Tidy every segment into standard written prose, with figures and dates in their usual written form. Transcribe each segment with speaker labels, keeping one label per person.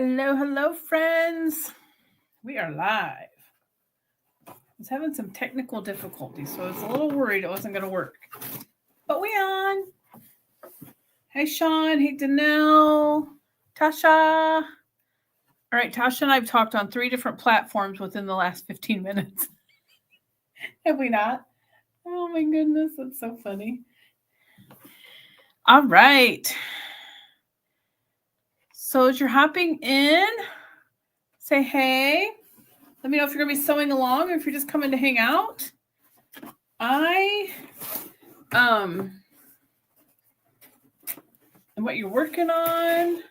Speaker 1: Hello, hello, friends. We are live. I was having some technical difficulties, so I was a little worried it wasn't going to work. But we on. Hey, Sean. Hey, Danelle. Tasha. All right, Tasha and I have talked on 3 different platforms within the last 15 minutes. Have we not? Oh, my goodness. That's so funny. All right. So as you're hopping in, say hey. Let me know if you're going to be sewing along or if you're just coming to hang out. And what you're working on.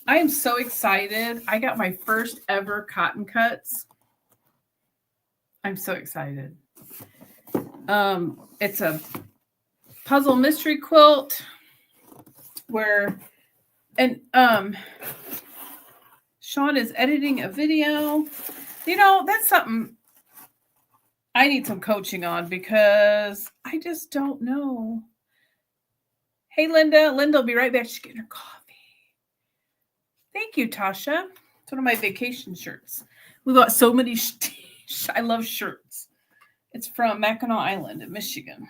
Speaker 1: I am so excited. I got my first ever cotton cuts. I'm so excited. It's a puzzle mystery quilt and Sean is editing a video. You know, that's something I need some coaching on because I just don't know. Hey, Linda. Linda will be right back. She's getting her coffee. Thank you, Tasha. It's one of my vacation shirts. We bought so many. I love shirts. It's from Mackinac Island in Michigan.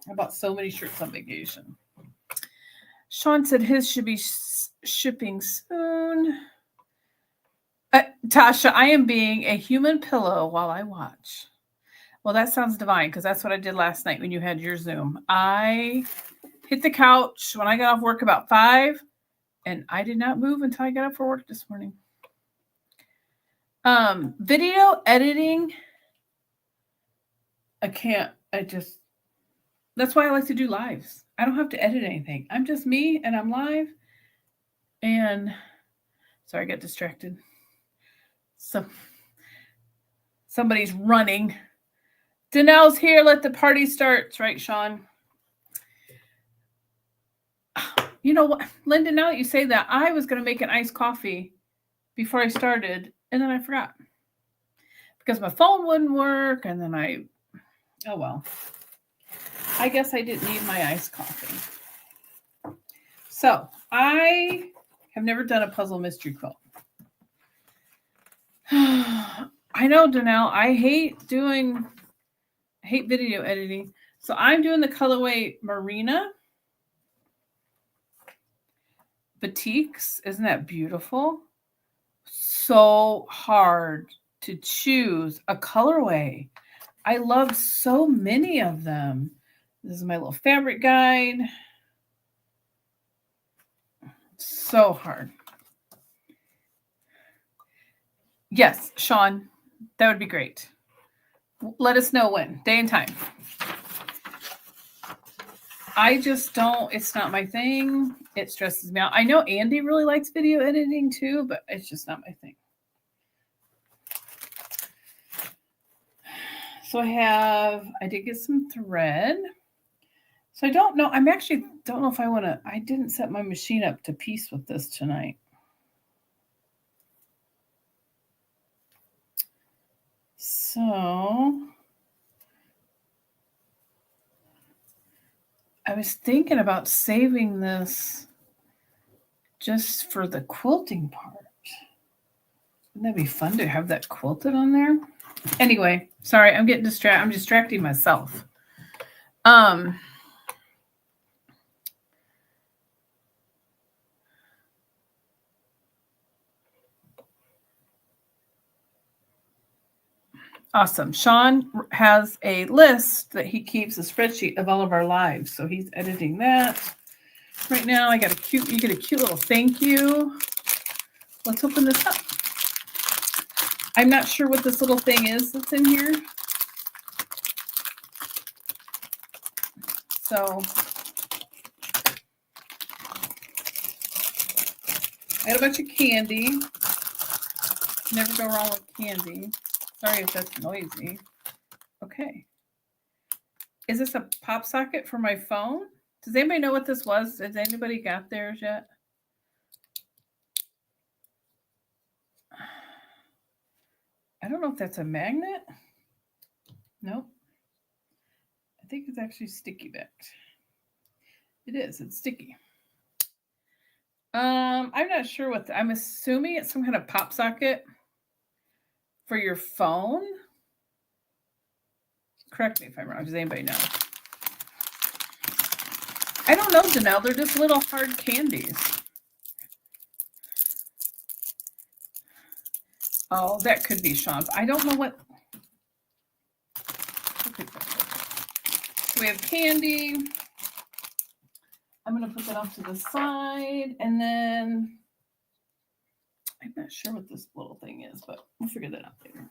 Speaker 1: I bought so many shirts on vacation. Sean said his should be shipping soon. Tasha, I am being a human pillow while I watch. Well, that sounds divine because that's what I did last night when you had your Zoom. I hit the couch when I got off work about 5, and I did not move until I got up for work this morning. Video editing. That's why I like to do lives. I don't have to edit anything. I'm just me and I'm live. And sorry, I got distracted. So somebody's running. Danelle's here. Let the party start. Right, Sean? You know what, Linda, now that you say that, I was going to make an iced coffee before I started, and then I forgot. Because my phone wouldn't work, and then oh well. I guess I didn't need my iced coffee. So, I have never done a puzzle mystery quilt. I know, Danelle, I hate video editing. So I'm doing the colorway Marina Batiks. Isn't that beautiful? So hard to choose a colorway. I love so many of them. This is my little fabric guide. So hard. Yes, Sean, that would be great. Let us know when, day and time. I just don't, it's not my thing. It stresses me out. I know Andy really likes video editing too, but it's just not my thing. So I did get some thread. So I don't know. Don't know if I didn't set my machine up to piece with this tonight. So I was thinking about saving this just for the quilting part. Wouldn't that be fun to have that quilted on there? Anyway, sorry, I'm getting distracted. I'm distracting myself. Awesome. Sean has a list that he keeps, a spreadsheet of all of our lives. So he's editing that. Right now, you get a cute little thank you. Let's open this up. I'm not sure what this little thing is that's in here. So I had a bunch of candy. Never go wrong with candy. Sorry if that's noisy. Okay. Is this a pop socket for my phone? Does anybody know what this was? Has anybody got theirs yet? I don't know if that's a magnet. Nope. I think it's actually sticky backed. It is. It's sticky. I'm not sure what I'm assuming it's some kind of pop socket for your phone. Correct me if I'm wrong. Does anybody know? I don't know, Janelle. They're just little hard candies. Oh, that could be Sean. I don't know what. We have candy. I'm going to put that off to the side. And then I'm not sure what this little thing is, but we'll figure that out later.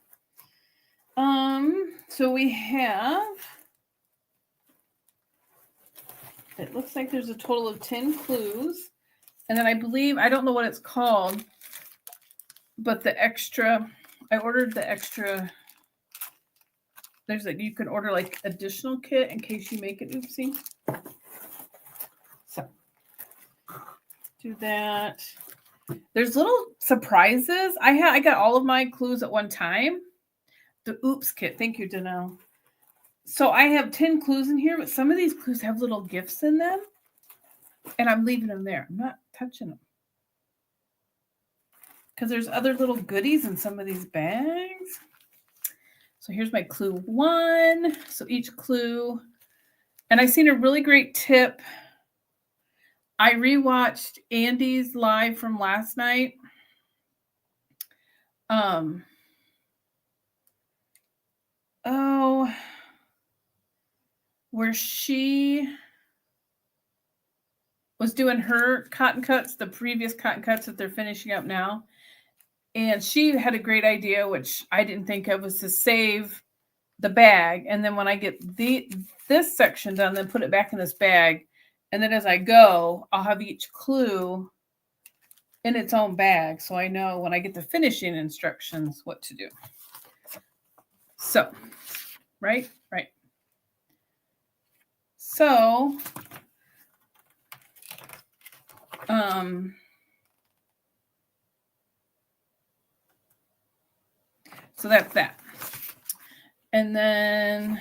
Speaker 1: So we have, it looks like there's a total of 10 clues. And then I believe, I don't know what it's called, but the extra, I ordered the extra, there's like, you can order like additional kit in case you make it oopsie. So do that. There's little surprises. I got all of my clues at one time. The oops kit. Thank you, Danelle. So I have 10 clues in here, but some of these clues have little gifts in them. And I'm leaving them there. I'm not touching them. Because there's other little goodies in some of these bags. So here's my clue 1. So each clue. And I seen a really great tip. I rewatched Andy's live from last night. Where she was doing her cotton cuts, the previous cotton cuts that they're finishing up now. And she had a great idea, which I didn't think of, was to save the bag. And then when I get this section done, then put it back in this bag. And then as I go, I'll have each clue in its own bag. So I know when I get the finishing instructions, what to do. So, right. So, so that's that. And then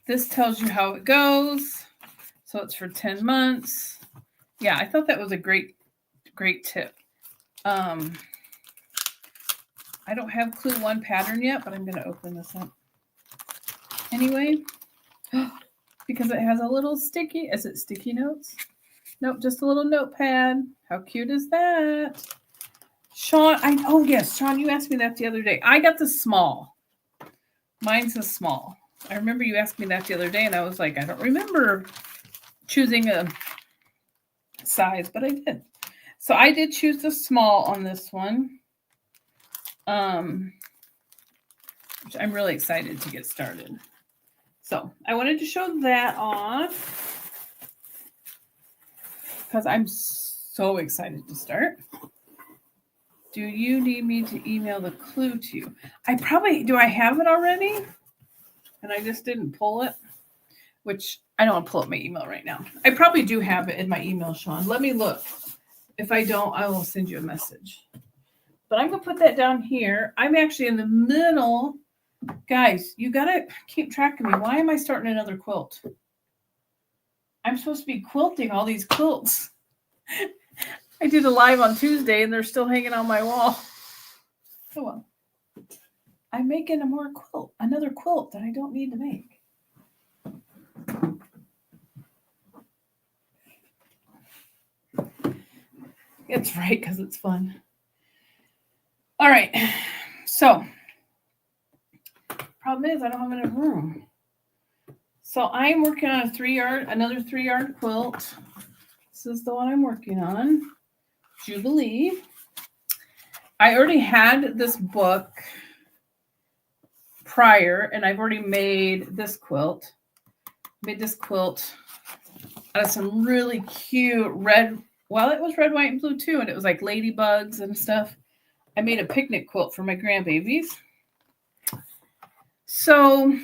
Speaker 1: this tells you how it goes. So it's for 10 months. Yeah, I thought that was a great tip. I don't have clue 1 pattern yet, but I'm going to open this up anyway. Because it has a little sticky. Is it sticky notes? Nope, just a little notepad. How cute is that? Sean, Sean, you asked me that the other day. I got the small. Mine's a small. I remember you asked me that the other day, and I was like, I don't remember choosing a size, but I did. So I did choose the small on this one. Which I'm really excited to get started. So I wanted to show that off because I'm so excited to start. Do you need me to email the clue to you? Do I have it already? And I just didn't pull it, which I don't want to pull up my email right now. I probably do have it in my email, Sean. Let me look. If I don't, I will send you a message. But I'm going to put that down here. I'm actually in the middle. Guys, you got to keep track of me. Why am I starting another quilt? I'm supposed to be quilting all these quilts. I did a live on Tuesday and they're still hanging on my wall. Oh well. I'm making another quilt that I don't need to make. It's right because it's fun. All right. So, problem is I don't have enough room. So I'm working on another 3-yard quilt. This is the one I'm working on. Jubilee. I already had this book prior, and I've already made this quilt. Made this quilt out of some really cute red. Well, it was red, white, and blue too, and it was like ladybugs and stuff. I made a picnic quilt for my grandbabies. So,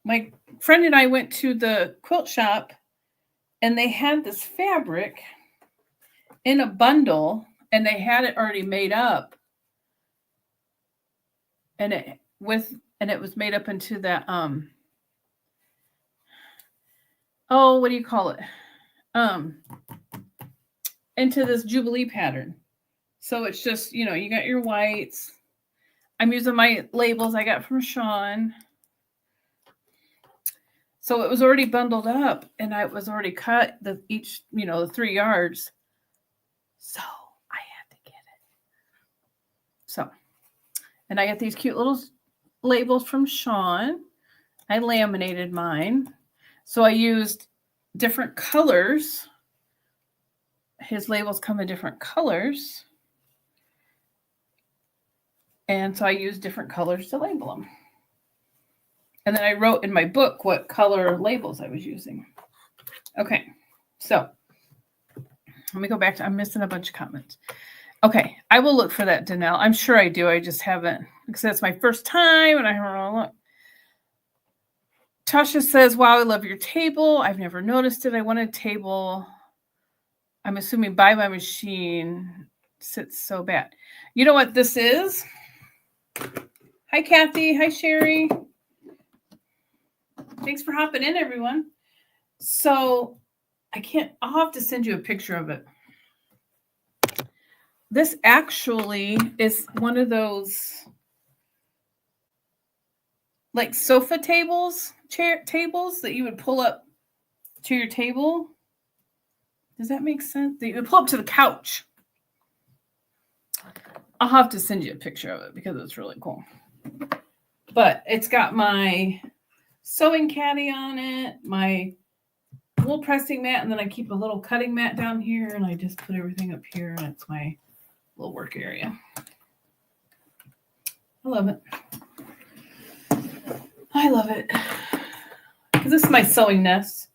Speaker 1: my friend and I went to the quilt shop and they had this fabric in a bundle and they had it already made up and it was made up into that what do you call it? Into this Jubilee pattern. So it's just, you got your whites. I'm using my labels I got from Sean. So it was already bundled up and I was already cut the 3 yards. So I had to get it. So, and I got these cute little labels from Sean. I laminated mine. So I used different colors. His labels come in different colors. And so I used different colors to label them. And then I wrote in my book what color labels I was using. Okay, so let me go back to, I'm missing a bunch of comments. Okay, I will look for that, Danelle. I'm sure I do. I just haven't, because it's my first time and I haven't looked. Tasha says, wow, I love your table. I've never noticed it. I want a table. I'm assuming by my machine sits so bad. You know what this is? Hi, Kathy. Hi, Sherry. Thanks for hopping in, everyone. So I'll have to send you a picture of it. This actually is one of those like sofa tables, tables that you would pull up to your table. Does that make sense? That you would pull up to the couch. I'll have to send you a picture of it because it's really cool. But it's got my sewing caddy on it, my wool pressing mat, and then I keep a little cutting mat down here, and I just put everything up here, and it's my little work area. I love it. I love it. Because this is my sewing nest,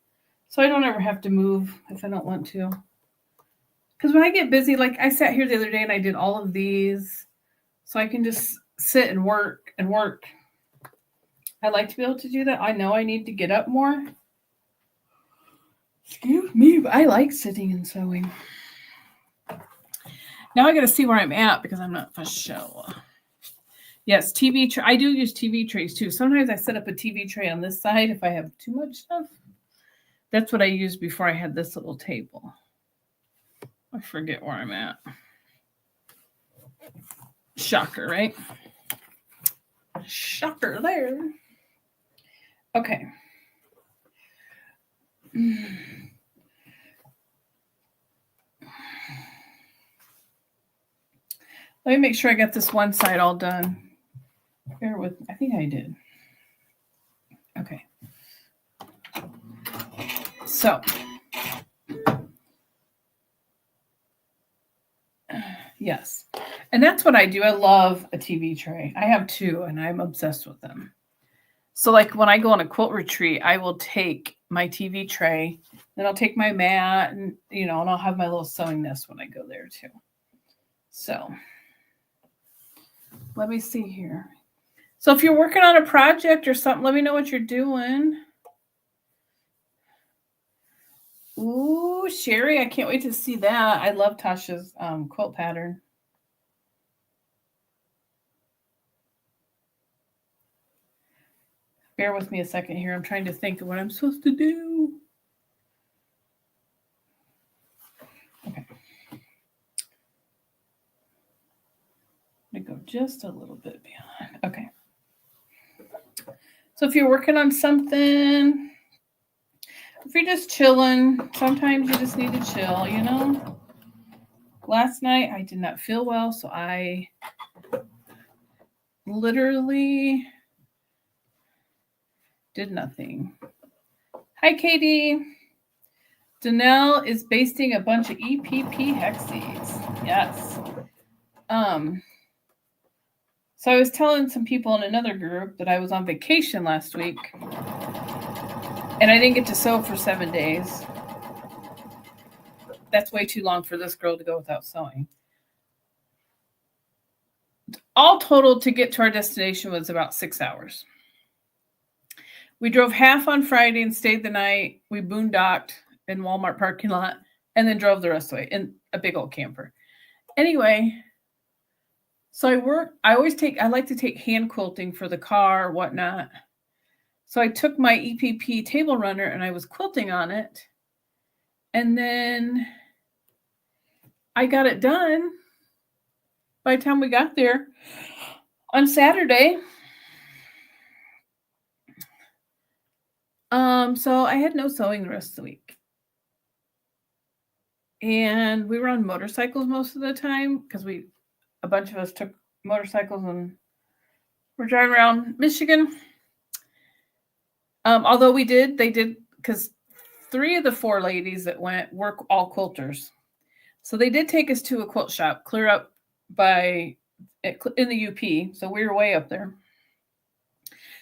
Speaker 1: so I don't ever have to move if I don't want to. Because when I get busy, like I sat here the other day and I did all of these, so I can just sit and work and work. I like to be able to do that. I know I need to get up more. Excuse me, but I like sitting and sewing. Now I got to see where I'm at because I'm not for show. Yes, TV tray. I do use TV trays too. Sometimes I set up a TV tray on this side if I have too much stuff. That's what I used before I had this little table. I forget where I'm at. Shocker, right? Shocker there. Okay. Let me make sure I got this one side all done. Bear with me. I think I did. Okay. So, yes. And that's what I do. I love a TV tray. I have 2 and I'm obsessed with them. So like when I go on a quilt retreat, I will take my TV tray, then I'll take my mat and, and I'll have my little sewing nest when I go there too. So let me see here. So if you're working on a project or something, let me know what you're doing. Ooh, Sherry, I can't wait to see that. I love Tasha's quilt pattern. Bear with me a second here. I'm trying to think of what I'm supposed to do. Okay. I'm going to go just a little bit beyond. Okay. So if you're working on something, if you're just chilling, sometimes you just need to chill, Last night I did not feel well, so I literally did nothing. Hi, Katie. Danelle is basting a bunch of EPP hexes. Yes. So I was telling some people in another group that I was on vacation last week and I didn't get to sew for 7 days. That's way too long for this girl to go without sewing. All total to get to our destination was about 6 hours. We drove half on Friday and stayed the night. We boondocked in Walmart parking lot and then drove the rest of the way in a big old camper. Anyway, So I like to take hand quilting for the car or whatnot. So I took my EPP table runner and I was quilting on it. And then I got it done by the time we got there on Saturday. So I had no sewing the rest of the week. And we were on motorcycles most of the time because a bunch of us took motorcycles and we're driving around Michigan. Although they did, because 3 of the 4 ladies that went were all quilters. So they did take us to a quilt shop, clear up in the UP. So we were way up there.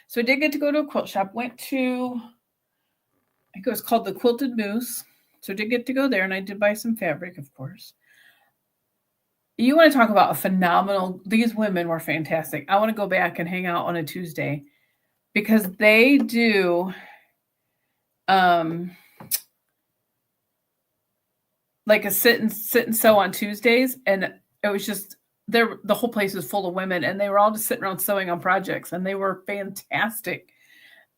Speaker 1: So we did get to go to a quilt shop, went to, I think it was called the Quilted Moose. So I did get to go there, and I did buy some fabric, of course. You want to talk about these women were fantastic. I want to go back and hang out on a Tuesday because they do like a sit and sew on Tuesdays, and it was just the whole place was full of women, and they were all just sitting around sewing on projects, and they were fantastic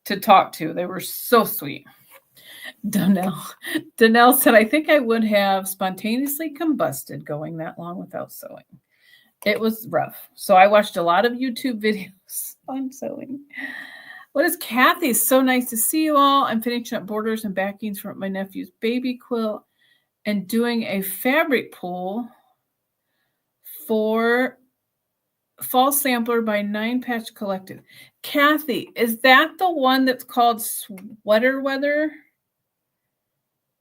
Speaker 1: to talk to. They were so sweet. Danelle said, I think I would have spontaneously combusted going that long without sewing. It was rough. So I watched a lot of YouTube videos on sewing. What is Kathy? So nice to see you all. I'm finishing up borders and backings for my nephew's baby quilt and doing a fabric pool for Fall Sampler by 9 Patch Collective. Kathy, is that the one that's called Sweater Weather?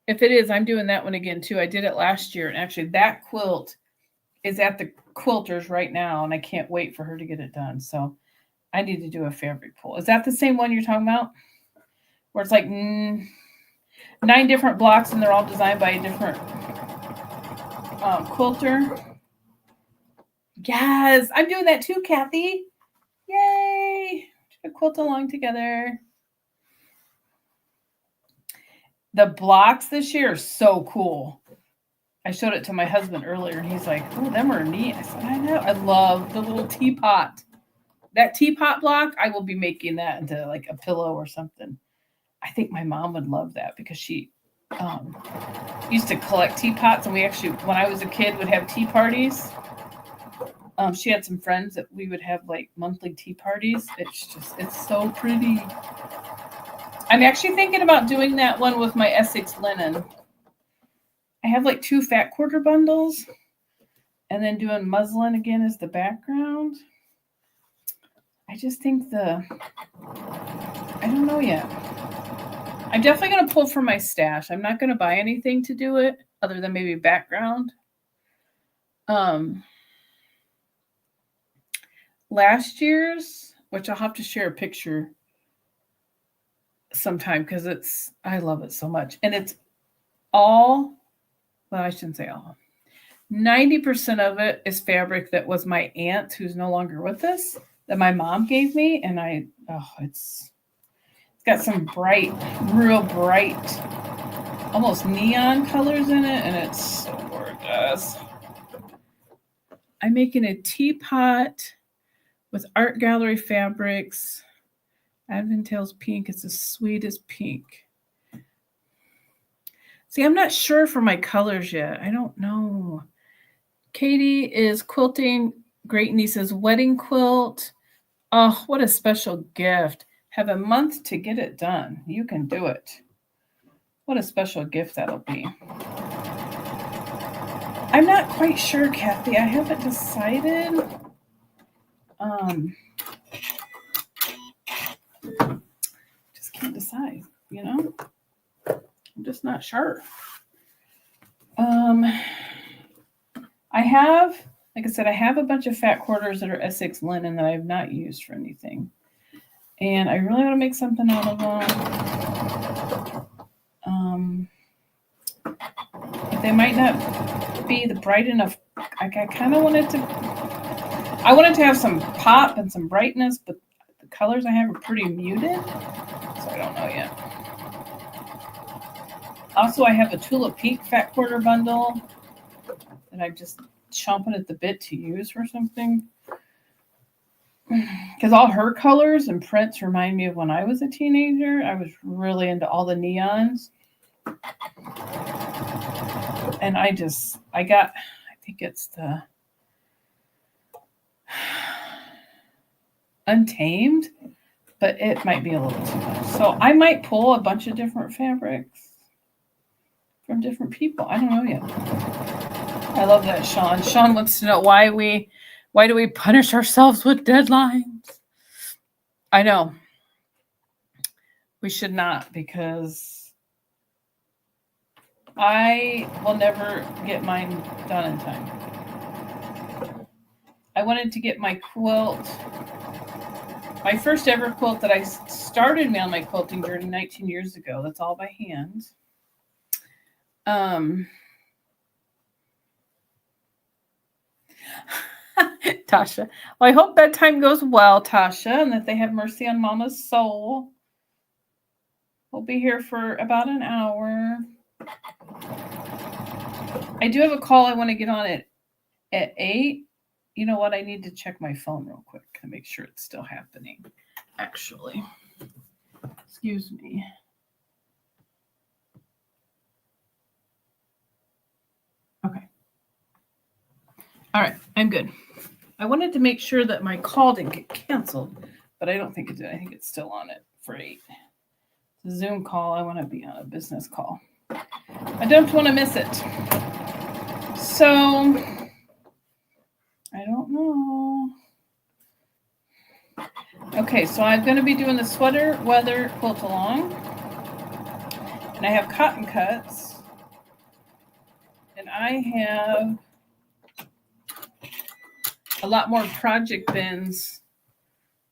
Speaker 1: If it is, I'm doing that one again too. I did it last year, and actually that quilt is at the quilters right now, and I can't wait for her to get it done. So I need to do a fabric pool. Is that the same one you're talking about? Where it's like 9 different blocks, and they're all designed by a different quilter? Yes, I'm doing that too, Kathy. Yay! We're gonna quilt along together. The blocks this year are so cool. I showed it to my husband earlier, and he's like, oh, them are neat. I said, I know. I love the little teapot. That teapot block, I will be making that into like a pillow or something. I think my mom would love that because she used to collect teapots, and we actually, when I was a kid, would have tea parties. She had some friends that we would have like monthly tea parties. It's so pretty. I'm actually thinking about doing that one with my Essex linen. I have like 2 fat quarter bundles and then doing muslin again as the background. I just think I don't know yet. I'm definitely going to pull from my stash. I'm not going to buy anything to do it other than maybe background. Last year's, which I'll have to share a picture sometime because I love it so much. And it's all, well, I shouldn't say all. 90% of it is fabric that was my aunt, who's no longer with us, that my mom gave me. And it's got some real bright, almost neon colors in it. And it's so gorgeous. I'm making a teapot with art gallery fabrics. Adventales pink. It's the sweetest pink. See, I'm not sure for my colors yet. I don't know. Katie is quilting great niece's wedding quilt. Oh, what a special gift. Have a month to get it done. You can do it. What a special gift that'll be. I'm not quite sure, Kathy. I haven't decided. Just can't decide, you know? I'm just not sure. I have, like I said, I have a bunch of fat quarters that are Essex linen that I have not used for anything. And I really want to make something out of them. But they might not be the bright enough. I kind of wanted to have some pop and some brightness, but the colors I have are pretty muted. So I don't know yet. Also, I have a tulip pink fat quarter bundle that I've just chomping at the bit to use for something. Because all her colors and prints remind me of when I was a teenager. I was really into all the neons. And I think it's the Untamed, but it might be a little too much. So I might pull a bunch of different fabrics from different people. I don't know yet. I love that, Sean. Sean wants to know why do we punish ourselves with deadlines? I know. We should not, because I will never get mine done in time. I wanted to get my quilt, my first ever quilt that I started me on my quilting journey 19 years ago. That's all by hand. Tasha. Well, I hope bedtime goes well, Tasha, and that they have mercy on Mama's soul. We'll be here for about an hour. I do have a call I want to get on at 8. You know what? I need to check my phone real quick to make sure it's still happening, actually. Excuse me. Okay. All right. I'm good. I wanted to make sure that my call didn't get canceled, but I don't think it did. I think it's still on it for 8. It's a Zoom call. I want to be on a business call. I don't want to miss it. So I don't know. Okay, so I'm going to be doing the sweater weather quilt along. And I have cotton cuts. And I have a lot more project bins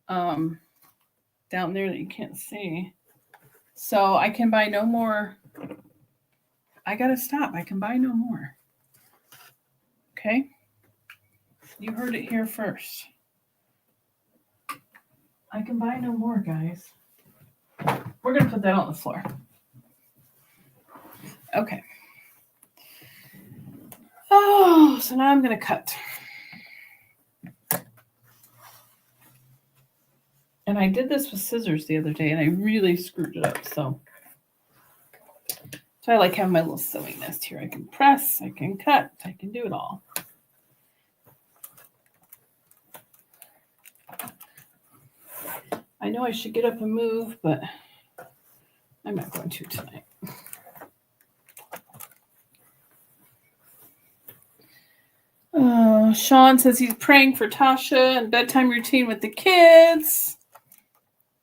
Speaker 1: down there that you can't see. So I can buy no more. I got to stop. I can buy no more. Okay? You heard it here first. I can buy no more, guys. We're going to put that on the floor. Okay. Oh, so now I'm going to cut. And I did this with scissors the other day, and I really screwed it up. So I like having my little sewing nest here. I can press, I can cut, I can do it all. I know I should get up and move, but I'm not going to tonight. Sean says he's praying for Tasha and bedtime routine with the kids.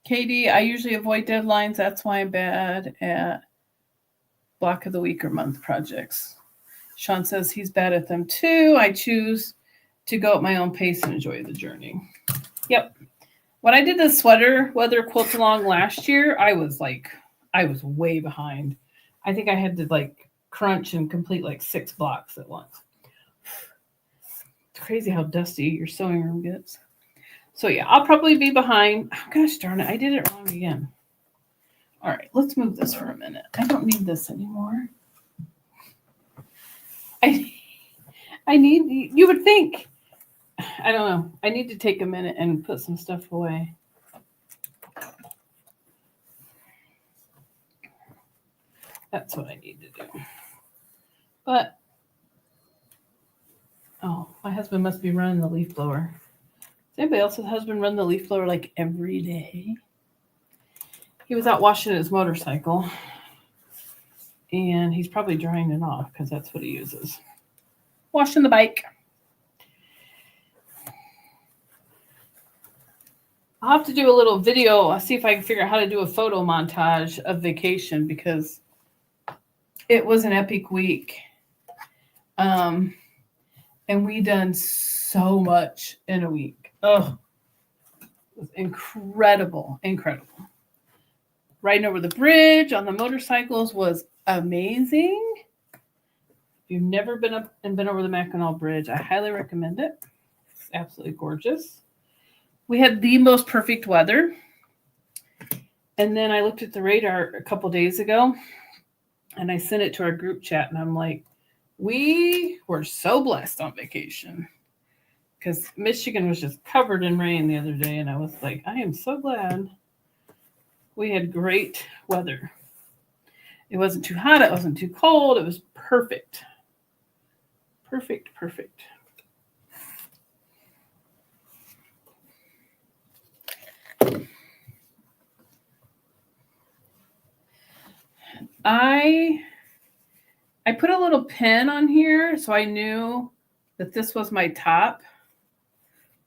Speaker 1: Katie, I usually avoid deadlines. That's why I'm bad at block of the week or month projects. Sean says he's bad at them too. I choose to go at my own pace and enjoy the journey. Yep. When I did the sweater weather quilt along last year, I was way behind. I think I had to crunch and complete 6 blocks at once. It's crazy how dusty your sewing room gets. So yeah, I'll probably be behind. Oh, gosh darn it, I did it wrong again. All right, let's move this for a minute. I don't need this anymore. I need, you would think, I don't know. I need to take a minute and put some stuff away. That's what I need to do. But, oh, my husband must be running the leaf blower. Does anybody else's husband run the leaf blower every day? He was out washing his motorcycle. And he's probably drying it off because that's what he uses. Washing the bike. I'll have to do a little video. I'll see if I can figure out how to do a photo montage of vacation because it was an epic week. And we done so much in a week. Oh, it was incredible. Incredible. Riding over the bridge on the motorcycles was amazing. If you've never been up and been over the Mackinac Bridge, I highly recommend it. It's absolutely gorgeous. We had the most perfect weather. And then I looked at the radar a couple days ago and I sent it to our group chat and I'm like, We were so blessed on vacation because Michigan was just covered in rain the other day, and I was like, I am so glad we had great weather. It wasn't too hot, it wasn't too cold, it was perfect. Perfect, perfect. I put a little pin on here so I knew that this was my top.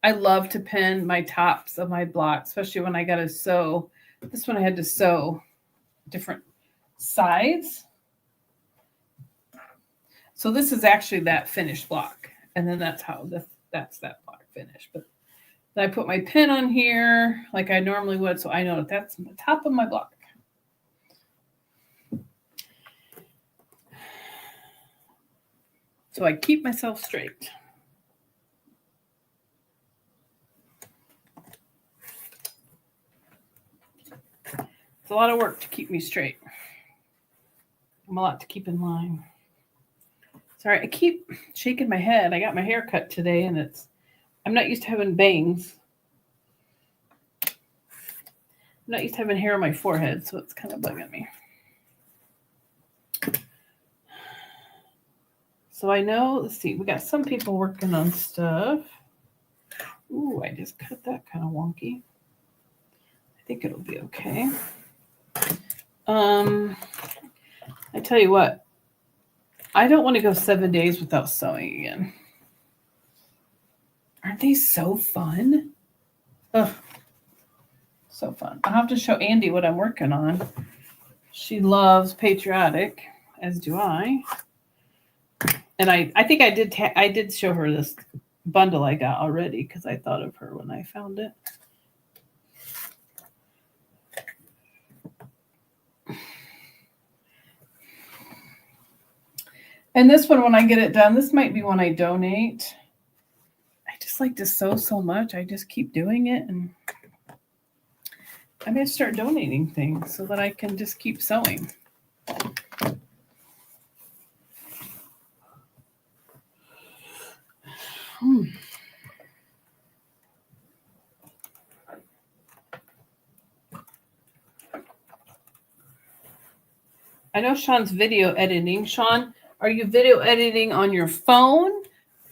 Speaker 1: I love to pin my tops of my blocks, especially when I got to sew. This one I had to sew different sides. So this is actually that finished block. And then that's that block finished. But then I put my pin on here like I normally would, so I know that that's the top of my block. So I keep myself straight. It's a lot of work to keep me straight. I'm a lot to keep in line. Sorry, I keep shaking my head. I got my hair cut today, and I'm not used to having bangs. I'm not used to having hair on my forehead, so it's kind of bugging me. So I know, let's see, we got some people working on stuff. Ooh, I just cut that kind of wonky. I think it'll be okay. I tell you what, I don't want to go 7 days without sewing again. Aren't they so fun? Ugh, so fun. I'll have to show Andy what I'm working on. She loves patriotic, as do I. And I think I did show her this bundle I got already because I thought of her when I found it. And this one, when I get it done, this might be one I donate. I just like to sew so much. I just keep doing it. And I'm going to start donating things so that I can just keep sewing. I know Sean's video editing. Sean, are you video editing on your phone,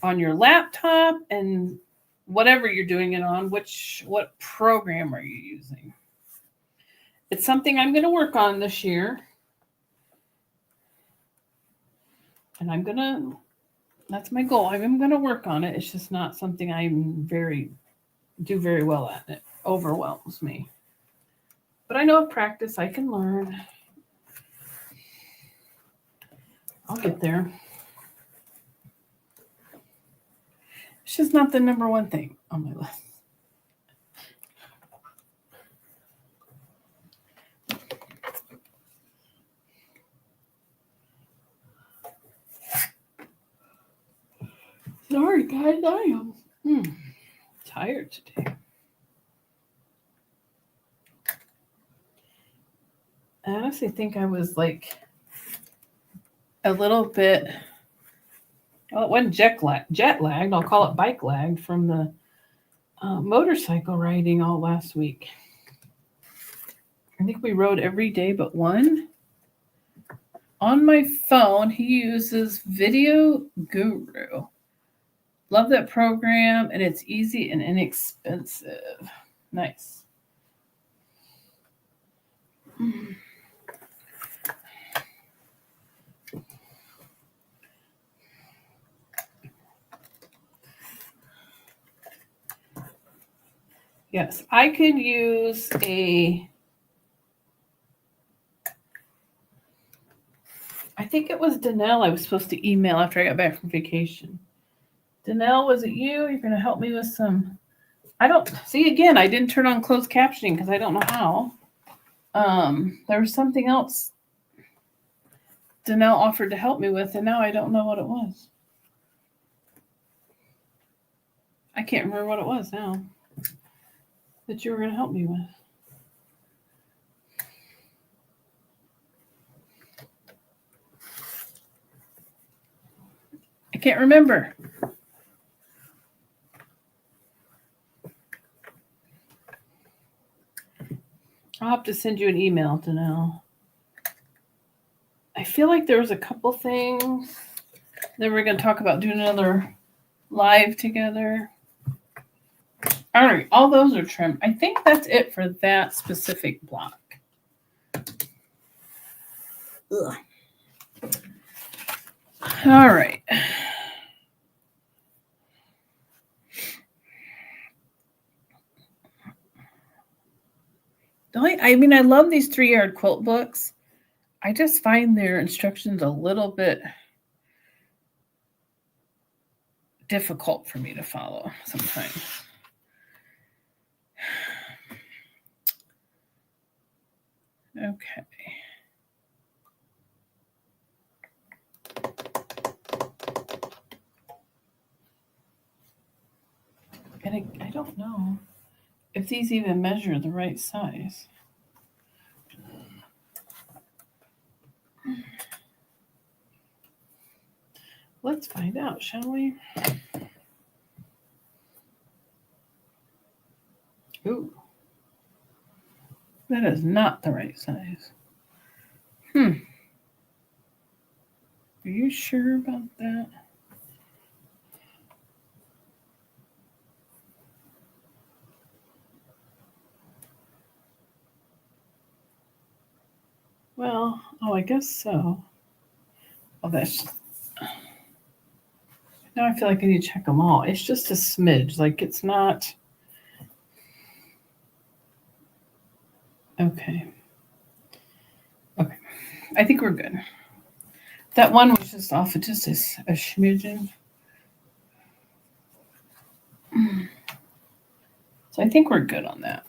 Speaker 1: on your laptop, and whatever you're doing it on? What program are you using? It's something I'm going to work on this year. And that's my goal. I'm going to work on it. It's just not something I do very well at. It overwhelms me. But I know with practice I can learn. I'll get there. It's just not the number one thing on my list. Sorry, guys, I am tired today. I honestly think I was like a little bit, well, it wasn't jet lagged. I'll call it bike lagged from the motorcycle riding all last week. I think we rode every day but one. On my phone, he uses Video Guru. Love that program, and it's easy and inexpensive. Nice. Yes, I could use I think it was Danelle I was supposed to email after I got back from vacation. Danelle, was it you? You're going to help me with some. I didn't turn on closed captioning because I don't know how. There was something else Danelle offered to help me with, and now I don't know what it was. I can't remember what it was now that you were going to help me with. can't remember. I'll have to send you an email to know. I feel like there was a couple things. Then we're going to talk about doing another live together. All right, all those are trimmed. I think that's it for that specific block. Ugh. All right. I mean, I love these 3-yard quilt books. I just find their instructions a little bit difficult for me to follow sometimes. Okay. And I don't know if these even measure the right size. Let's find out, shall we? Ooh. That is not the right size. Are you sure about that? Well, I guess so. Oh, that's... Now I feel like I need to check them all. It's just a smidge. Like, it's not... Okay. Okay. I think we're good. That one was just off of just a smidgen. So I think we're good on that.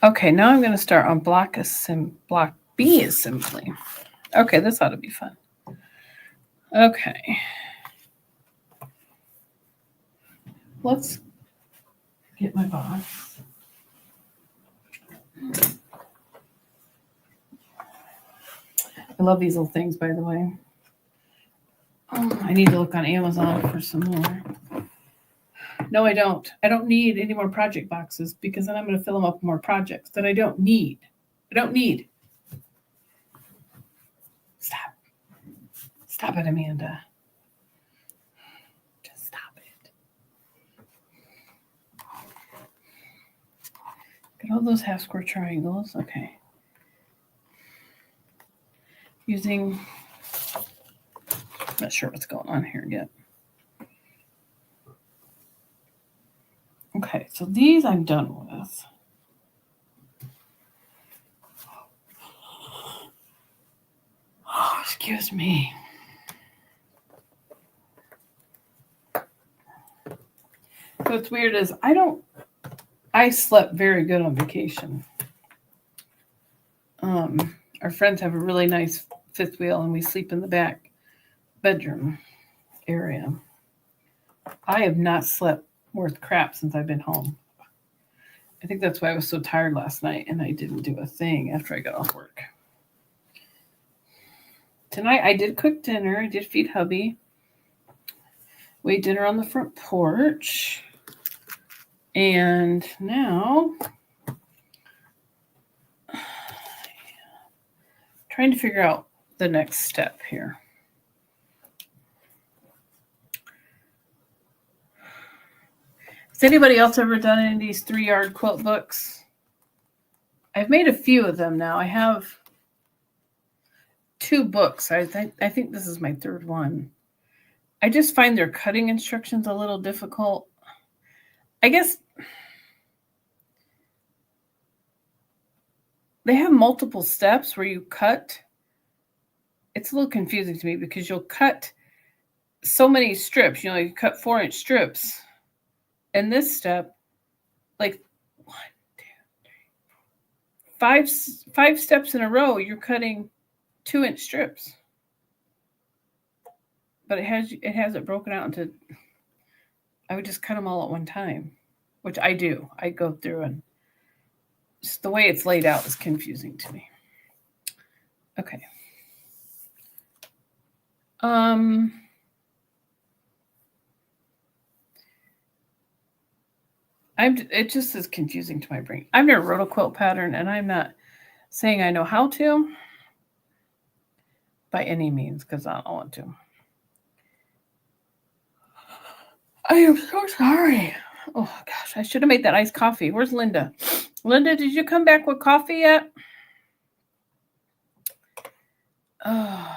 Speaker 1: Okay, now I'm going to start on block B assembly. Okay, this ought to be fun. Okay. Let's get my box. I love these little things, by the way. I need to look on Amazon for some more. No, I don't. I don't need any more project boxes because then I'm going to fill them up with more projects that I don't need. I don't need. Stop. Stop it, Amanda. Just stop it. Get all those half square triangles. Okay. Using, not sure what's going on here yet. Okay, so these I'm done with. Oh, excuse me. What's weird is I slept very good on vacation. Our friends have a really nice fifth wheel and we sleep in the back bedroom area. I have not slept worth crap since I've been home. I think that's why I was so tired last night and I didn't do a thing after I got off work. Tonight I did cook dinner. I did feed hubby. We ate dinner on the front porch. And now trying to figure out the next step here. Has anybody else ever done any of these 3-yard quilt books? I've made a few of them now. I have 2 books. I think this is my 3rd one. I just find their cutting instructions a little difficult. I guess they have multiple steps where you cut. It's a little confusing to me because you'll cut so many strips. You know, you cut 4-inch strips. In this step, like 1, 2, 3, 4, 5 steps in a row, you're cutting 2-inch strips. But it has it broken out into I would just cut them all at one time, which I do. I go through and just the way it's laid out is confusing to me. Okay. It just is confusing to my brain. I've never wrote a quilt pattern, and I'm not saying I know how to by any means, because I don't want to. I am so sorry. Oh gosh, I should have made that iced coffee. Where's Linda? Linda, did you come back with coffee yet? Oh.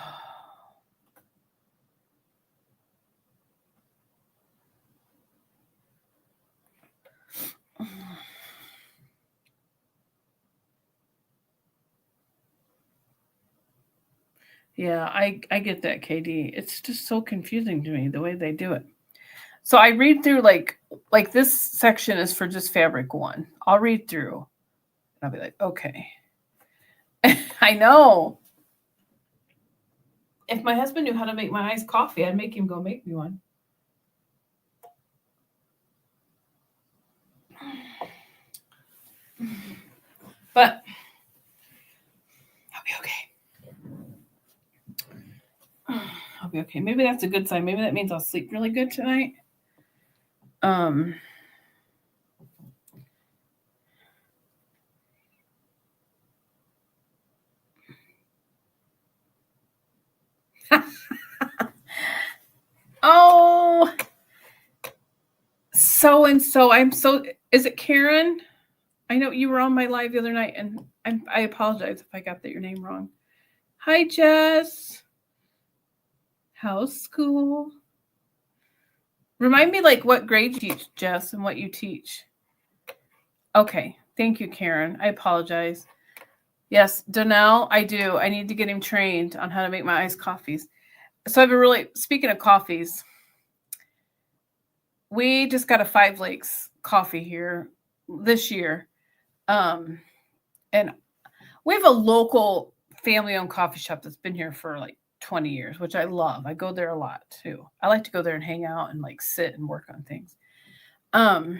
Speaker 1: Yeah, I get that, KD. It's just so confusing to me the way they do it. So I read through like this section is for just fabric one. I'll read through. And I'll be like, okay. I know. If my husband knew how to make my iced coffee, I'd make him go make me one. But I'll be okay. I'll be okay. Maybe that's a good sign. Maybe that means I'll sleep really good tonight. Oh, so and so. Is it Karen? I know you were on my live the other night, and I apologize if I got your name wrong. Hi, Jess. How's school? Remind me like what grade you teach, Jess, and what you teach. Okay. Thank you, Karen. I apologize. Yes, Donnell, I do. I need to get him trained on how to make my iced coffees. So speaking of coffees, we just got a 5 Lakes coffee here this year. And we have a local family-owned coffee shop that's been here for like 20 years, which I love. I go there a lot too. I like to go there and hang out and like sit and work on things. But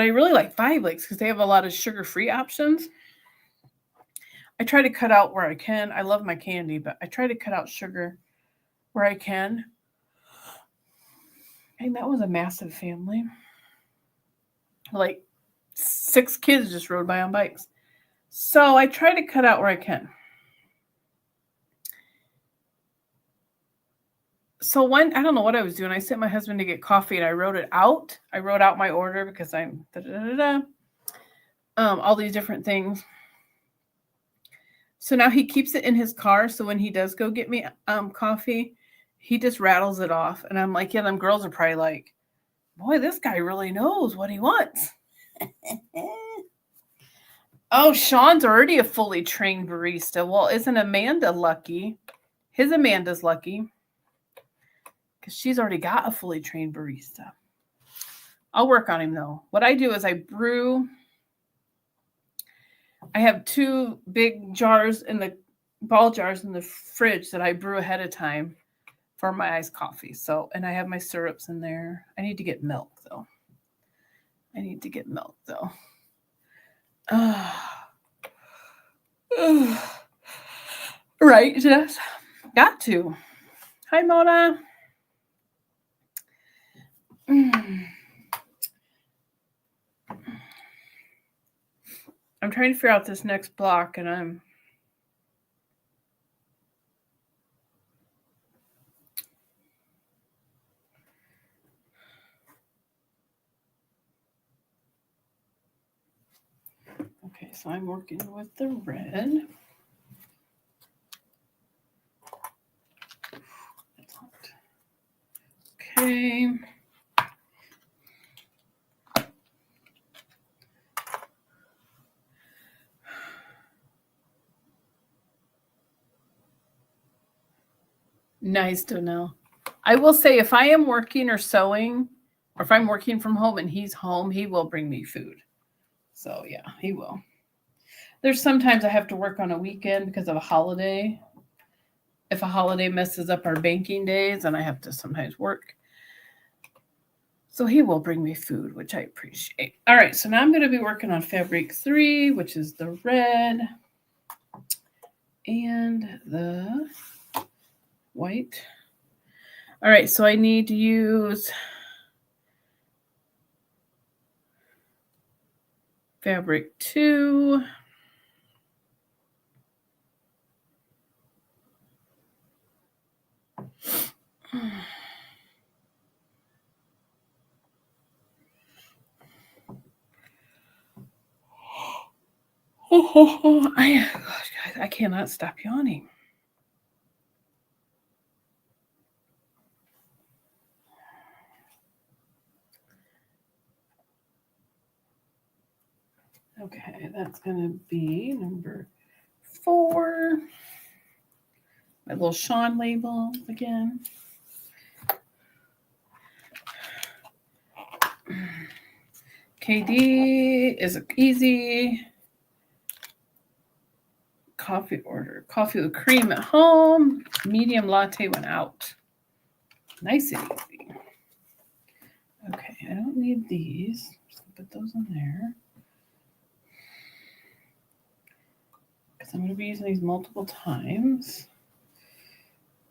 Speaker 1: I really like 5 Lakes because they have a lot of sugar-free options. I try to cut out where I can. I love my candy, but I try to cut out sugar where I can. And that was a massive family. Like 6 kids just rode by on bikes. So I try to cut out where I can. So I don't know what I was doing. I sent my husband to get coffee and I wrote it out. I wrote out my order because I'm all these different things. So now he keeps it in his car. So when he does go get me coffee, he just rattles it off. And I'm like, yeah, them girls are probably like, boy, this guy really knows what he wants. Oh, Sean's already a fully trained barista. Well, isn't Amanda lucky? Amanda's lucky. Because she's already got a fully trained barista. I'll work on him though. What I do is I brew. I have 2 big jars ball jars in the fridge that I brew ahead of time for my iced coffee. So, and I have my syrups in there. I need to get milk though. Right, Jess? Got to. Hi, Mona. I'm trying to figure out this next block, and I'm okay. So I'm working with the red. Okay. Nice to know. I will say if I am working or sewing, or if I'm working from home and he's home, he will bring me food. So yeah, he will. There's sometimes I have to work on a weekend because of a holiday. If a holiday messes up our banking days, then I have to sometimes work. So he will bring me food, which I appreciate. All right, so now I'm going to be working on fabric 3, which is the red and the white. All right, so I need to use fabric 2. Gosh, guys, I cannot stop yawning. Okay, that's going to be number 4. My little Sean label again. KD is easy. Coffee order. Coffee with cream at home. Medium latte went out. Nice and easy. Okay, I don't need these. Just put those in there. Because I'm going to be using these multiple times.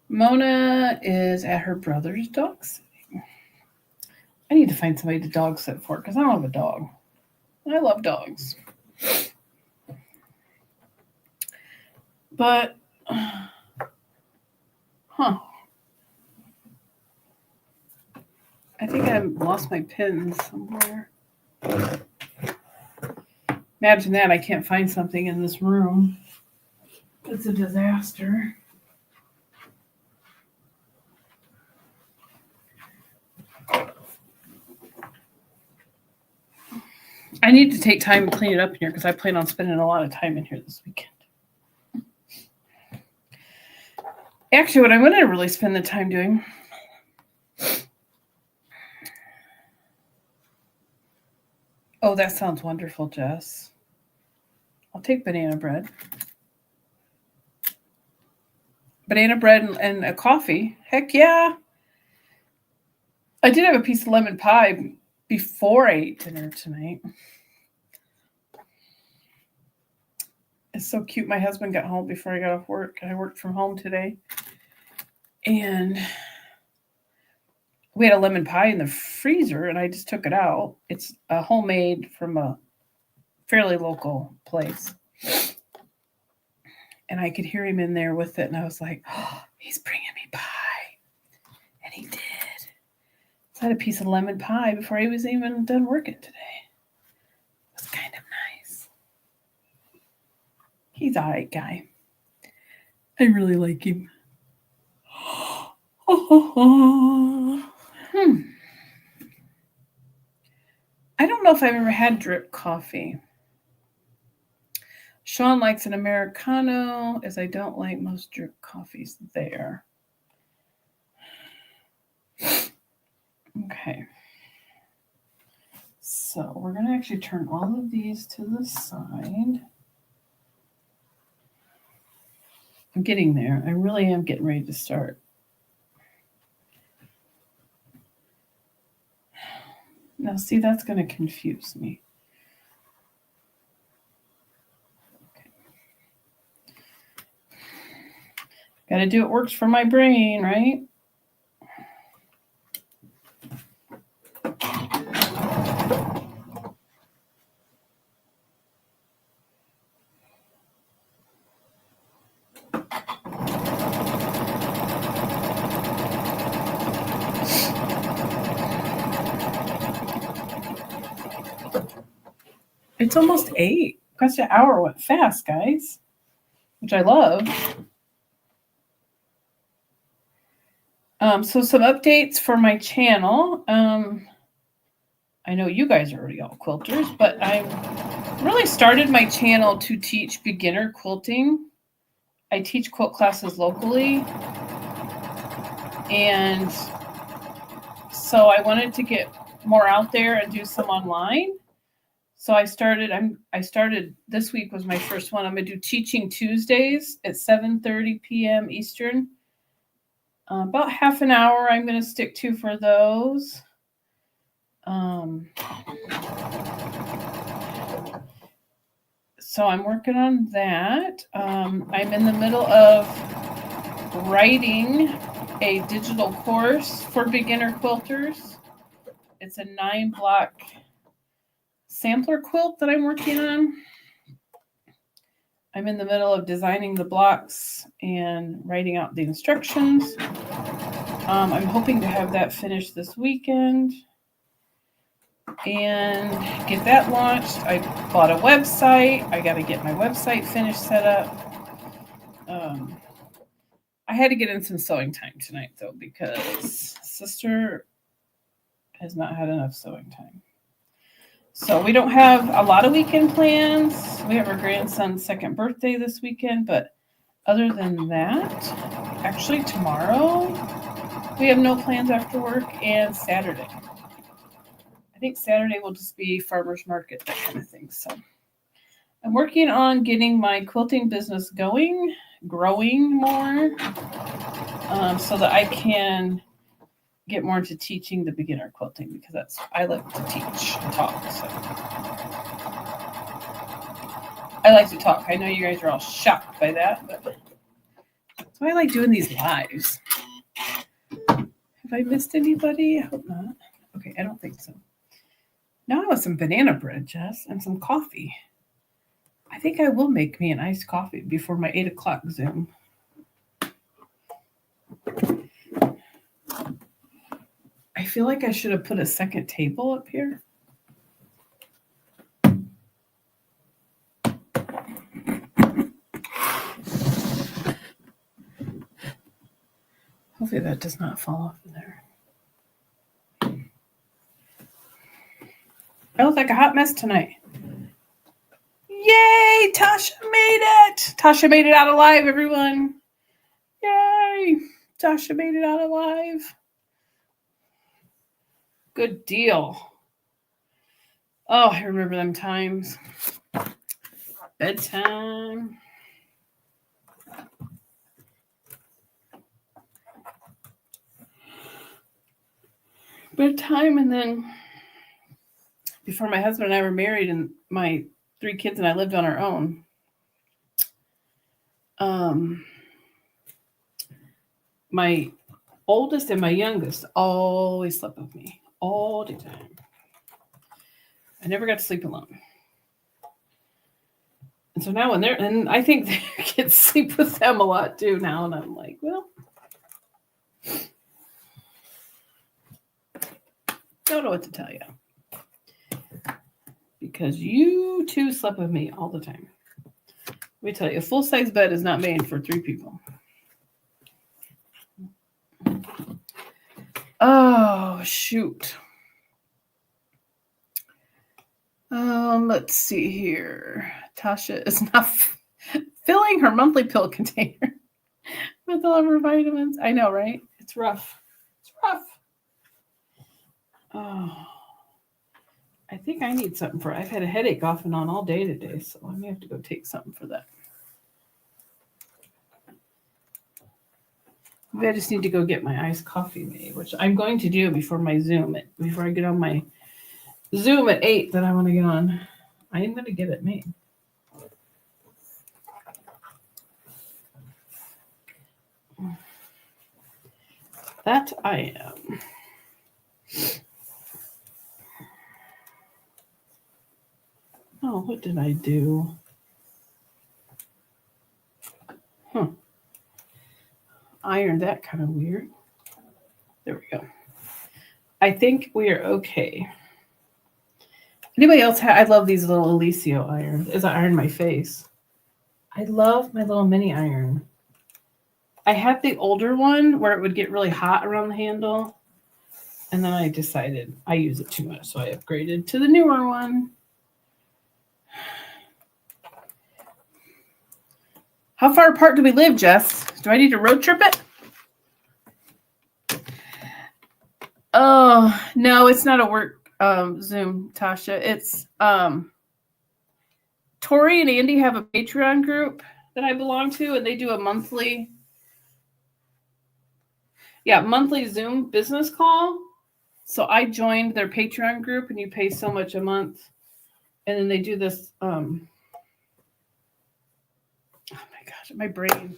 Speaker 1: Mona is at her brother's dog sitting. I need to find somebody to dog sit for because I don't have a dog. I love dogs. But, I think I lost my pins somewhere. Imagine that. I can't find something in this room. It's a disaster. I need to take time to clean it up in here because I plan on spending a lot of time in here this weekend. Actually, what I'm going to really spend the time doing Oh, that sounds wonderful, Jess. I'll take banana bread. Banana bread and a coffee. Heck yeah. I did have a piece of lemon pie before I ate dinner tonight. It's so cute. My husband got home before I got off work. I worked from home today. And we had a lemon pie in the freezer, and I just took it out. It's a homemade from a fairly local place. And I could hear him in there with it, and I was like, oh, he's bringing me pie. And he did. So I had a piece of lemon pie before he was even done working today. It was kind of nice. He's all right guy. I really like him. I don't know if I've ever had drip coffee. Sean likes an Americano, as I don't like most drip coffees there. Okay. So we're going to actually turn all of these to the side. I'm getting there. I really am getting ready to start. Now, see, that's going to confuse me. Okay. Got to do what works for my brain, right? It's almost 8. Gosh, the hour went fast, guys, which I love. So some updates for my channel. I know you guys are already all quilters, but I really started my channel to teach beginner quilting. I teach quilt classes locally. And so I wanted to get more out there and do some online. So I started this week was my first one. I'm going to do Teaching Tuesdays at 7:30 p.m. Eastern. About half an hour I'm going to stick to for those. So I'm working on that. I'm in the middle of writing a digital course for beginner quilters. It's a 9-block sampler quilt that I'm working on. I'm in the middle of designing the blocks and writing out the instructions. I'm hoping to have that finished this weekend and get that launched. I bought a website. I got to get my website finished, set up. I had to get in some sewing time tonight, though, because sister has not had enough sewing time. So we don't have a lot of weekend plans. We have our grandson's 2nd birthday this weekend, but other than that, actually tomorrow, we have no plans after work, and Saturday. I think Saturday will just be farmer's market, that kind of thing. So I'm working on getting my quilting business growing more, so that I can get more into teaching the beginner quilting, because I like to teach and talk. So I like to talk. I know you guys are all shocked by that, but that's why I like doing these lives. Have I missed anybody? I hope not. Okay, I don't think so. Now I want some banana bread, Jess, and some coffee. I think I will make me an iced coffee before my 8 o'clock Zoom. I feel like I should have put a second table up here. Hopefully that does not fall off in there. I look like a hot mess tonight. Yay! Tasha made it! Tasha made it out alive, everyone. Yay! Tasha made it out alive. Good deal. Oh, I remember them times. Bedtime. Bedtime, and then before my husband and I were married and my 3 kids and I lived on our own, my oldest and my youngest always slept with me all the time. I never got to sleep alone. And so now and I think their kids sleep with them a lot too now, and I'm like, well, don't know what to tell you. Because you two slept with me all the time. Let me tell you, a full-size bed is not made for 3 people. Oh, shoot. Let's see here. Tasha is not filling her monthly pill container with all of her vitamins. I know, right? It's rough. It's rough. Oh, I think I need something for it. I've had a headache off and on all day today, so I may have to go take something for that. Maybe I just need to go get my iced coffee made, which I'm going to do before my Zoom. Before I get on my Zoom at 8 that I want to get on. I am going to get it made. That I am. Oh, what did I do? Ironed that kind of weird. There we go. I think we are okay. Anybody else? I love these little Alicio irons. As I iron my face, I love my little mini iron. I had the older one where it would get really hot around the handle, and then I decided I use it too much, so I upgraded to the newer one. How far apart do we live, Jess? Do I need to road trip it? Oh, no, it's not a work Zoom, Tasha. It's Tori and Andy have a Patreon group that I belong to, and they do a monthly Zoom business call. So I joined their Patreon group, and you pay so much a month. And then they do this. Oh my gosh, my brain.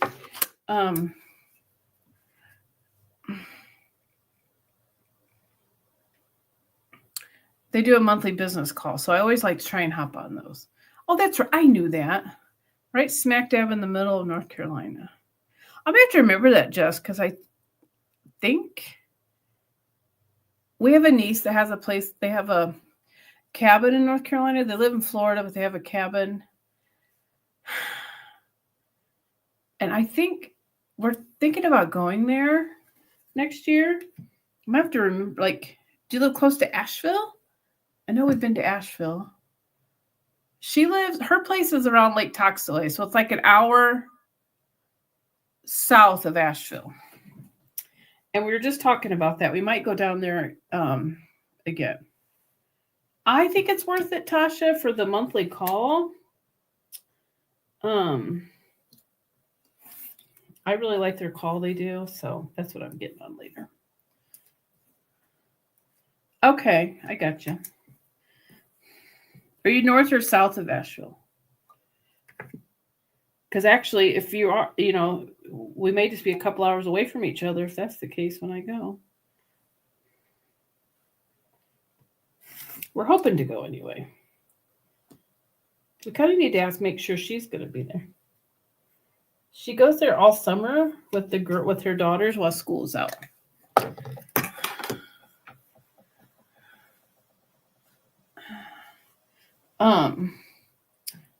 Speaker 1: They do a monthly business call. So I always like to try and hop on those. Oh, that's right. I knew that. Right smack dab in the middle of North Carolina. I'm going to have to remember that, Jess, because I think we have a niece that has a place. They have a cabin in North Carolina. They live in Florida, but they have a cabin. And I think we're thinking about going there next year. I'm going to have to remember, like, do you live close to Asheville? I know we've been to Asheville. Her place is around Lake Toxtile, so it's like an hour south of Asheville. And we were just talking about that. We might go down there again. I think it's worth it, Tasha, for the monthly call. I really like their call they do, so that's what I'm getting on later. Okay, I got you. Are you north or south of Asheville? Because actually, if you are, we may just be a couple hours away from each other if that's the case when I go. We're hoping to go anyway. We kind of need to make sure she's going to be there. She goes there all summer with her daughters while school's out.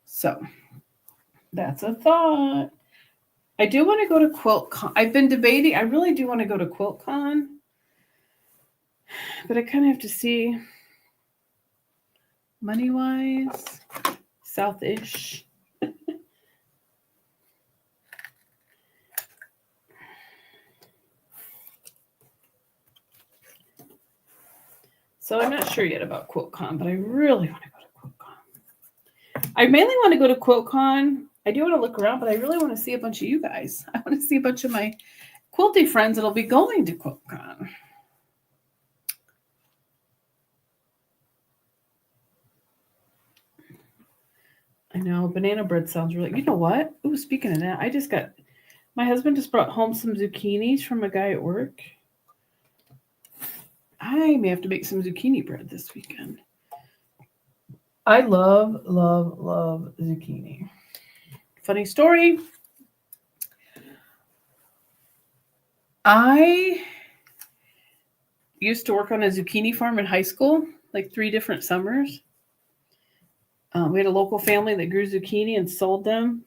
Speaker 1: So that's a thought. I do want to go to QuiltCon. I've been debating. I really do want to go to QuiltCon, but I kind of have to see money-wise, south-ish. So I'm not sure yet about QuiltCon, but I really want to go to QuiltCon. I mainly want to go to QuiltCon. I do want to look around, but I really want to see a bunch of you guys. I want to see a bunch of my quilty friends that'll be going to QuiltCon. I know, banana bread sounds really... You know what? Ooh, speaking of that, my husband just brought home some zucchinis from a guy at work. I may have to make some zucchini bread this weekend. I love, love, love zucchini. Funny story. I used to work on a zucchini farm in high school, like 3 different summers. We had a local family that grew zucchini and sold them.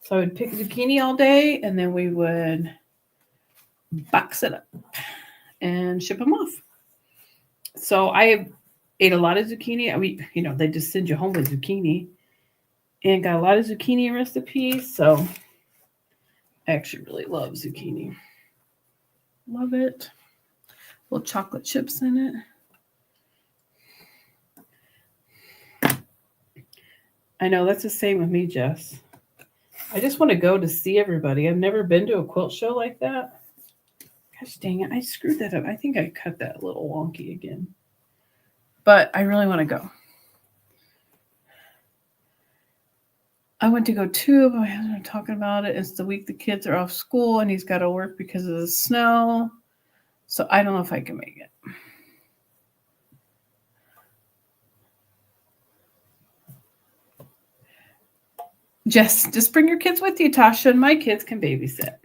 Speaker 1: So I would pick zucchini all day, and then we would box it up and ship them off. So I ate a lot of zucchini. They just send you home with zucchini, and got a lot of zucchini recipes. So I actually really love zucchini. Love it. Little chocolate chips in it. I know, that's the same with me, Jess. I just want to go to see everybody. I've never been to a quilt show like that. Gosh dang it, I screwed that up. I think I cut that a little wonky again. But I really want to go. I went to go too, but my husband was talking about it. It's the week the kids are off school, and he's got to work because of the snow. So I don't know if I can make it. Just bring your kids with you, Tasha, and my kids can babysit.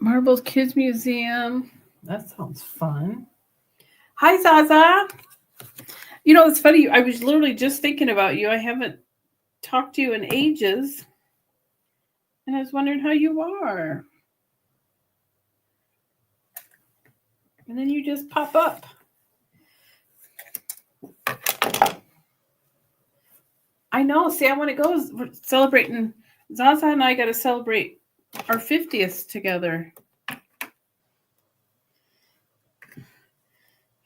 Speaker 1: Marbles Kids Museum. That sounds fun. Hi, Zaza. It's funny. I was literally just thinking about you. I haven't talked to you in ages. And I was wondering how you are. And then you just pop up. I know. See, I want to go. We're celebrating. Zaza and I got to celebrate our 50th together.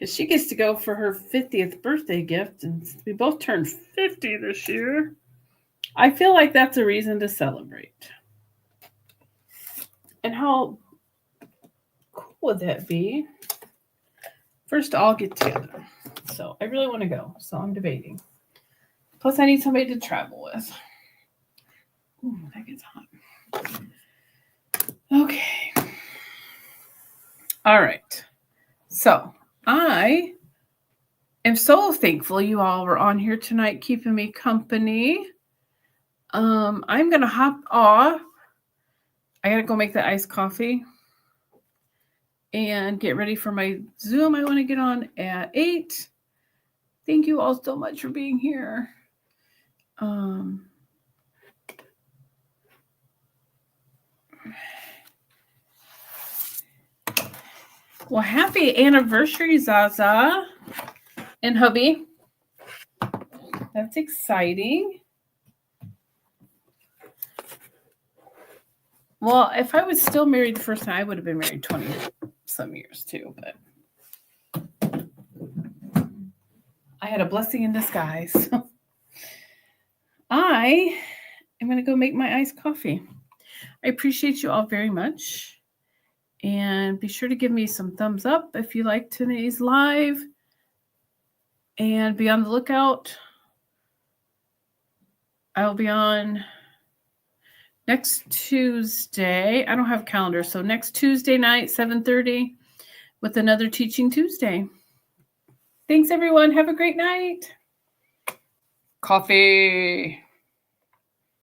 Speaker 1: She gets to go for her 50th birthday gift, and we both turned 50 this year. I feel like that's a reason to celebrate. And how cool would that be? First, all get together. So I really want to go. So I'm debating. Plus, I need somebody to travel with. Ooh, that gets hot. Okay. All right. So I am so thankful you all were on here tonight, keeping me company. I'm gonna hop off. I gotta go make the iced coffee and get ready for my Zoom. I want to get on at 8. Thank you all so much for being here. Well, happy anniversary, Zaza and hubby. That's exciting. Well, if I was still married the first time, I would have been married 20 some years too, but I had a blessing in disguise. I am going to go make my iced coffee. I appreciate you all very much. And be sure to give me some thumbs up if you like today's live. And be on the lookout. I'll be on next Tuesday. I don't have a calendar. So next Tuesday night, 7:30, with another Teaching Tuesday. Thanks, everyone. Have a great night. Coffee.